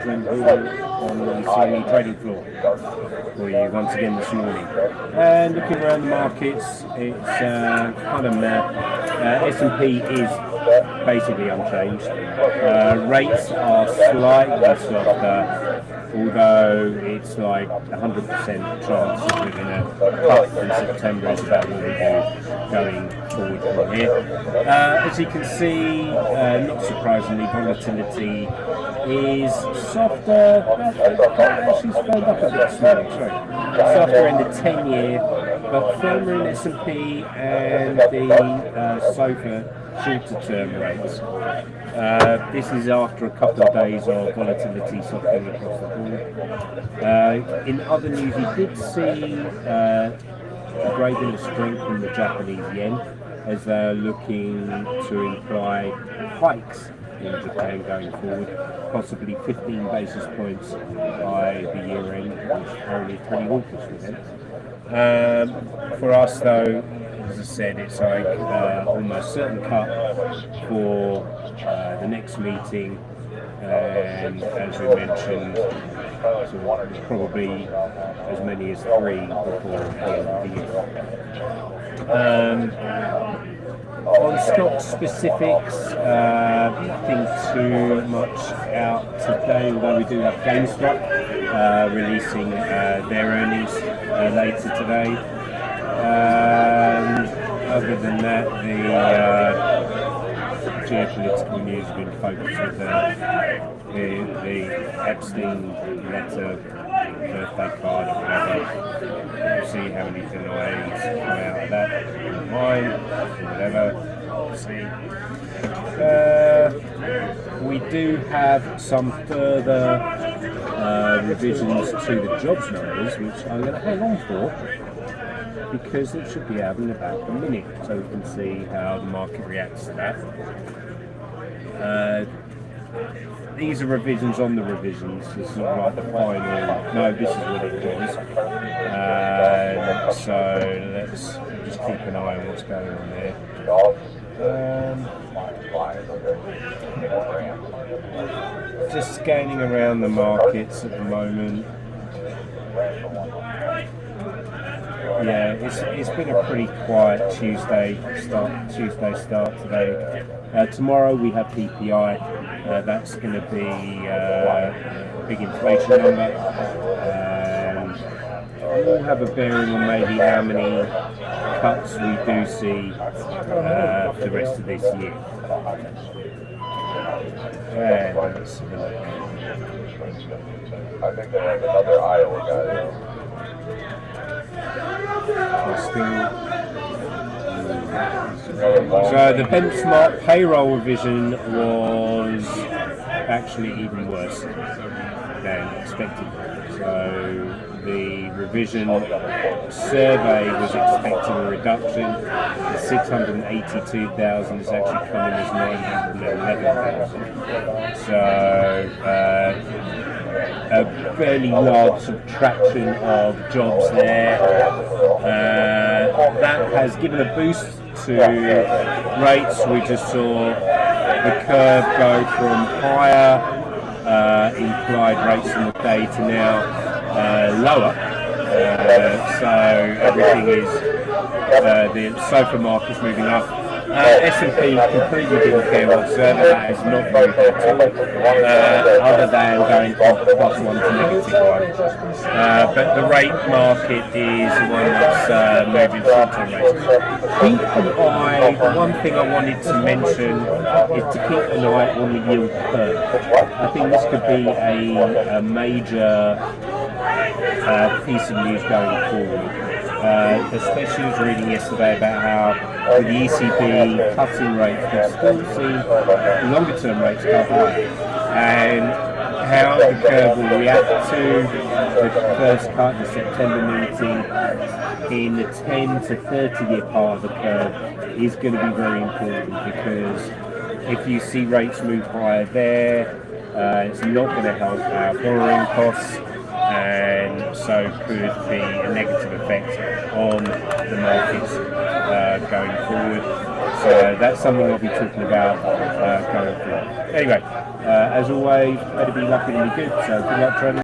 Benjamin Hoover on the CME trading floor for you once again this morning. And looking around the markets, it's kind of S&P is basically unchanged. Rates are slightly softer, although it's like 100% chance that we're going to cut in September is about what we do going forward from here. As you can see, not surprisingly, volatility is softer, actually slowed up a bit this morning, softer in the 10-year, but firmer in S&P and the SOFR shorter term rates. This is after a couple of days of volatility softening across the board. In other news, you did see a great deal of strength in the Japanese yen as they're looking to imply hikes in Japan going forward, possibly 15 basis points by the year end, which is only pretty hawkish for them. For us though, as I said, it's like almost certain cut for the next meeting, and as we mentioned, so probably as many as 3 before the end of the year. On stock specifics, nothing too much out today, although we do have GameStop releasing their earnings later today. Other than that, the geopolitical news has been focused with the Epstein letter, birthday card, or whatever. We'll see how many denies come out of that. Mine, whatever. We'll see. We do have some further revisions to the jobs numbers, which I'm going to hang on for, because it should be out in about a minute, so we can see how the market reacts to that. These are revisions on the revisions. This is like the final. No, this is what it was. So let's just keep an eye on what's going on there. Just scanning around the markets at the moment. Yeah, it's been a pretty quiet Tuesday start today. Tomorrow we have PPI. That's going to be a big inflation number. We'll have a bearing on maybe how many cuts we do see for the rest of this year. And let's have a look. I think they have another Iowa guy. So the benchmark payroll revision was actually even worse than expected. So the revision survey was expecting a reduction. The 682,000 is actually coming as 911,000. So a fairly large subtraction of jobs there. That has given a boost to rates. We just saw the curve go from higher implied rates in the day to now lower. So everything is, the SOFR market's moving up. S&P completely didn't care whatsoever. That is not very good at all, other than going from +1 to -1. But the rate market is the one that's moving short-term rates. Keep an eye, one thing I wanted to mention is to keep an eye on the yield curve. I think this could be a major piece of news going forward. Especially I was reading yesterday about how with the ECB cutting rates, we still see longer term rates go higher, and how the curve will react to the first cut, the September meeting, in the 10 to 30 year part of the curve is going to be very important, because if you see rates move higher there, it's not going to help our borrowing costs, and so could be a negative effect on the markets going forward. that's something I'll be talking about going forward. Anyway, as always, better be lucky than be good. So good luck trading.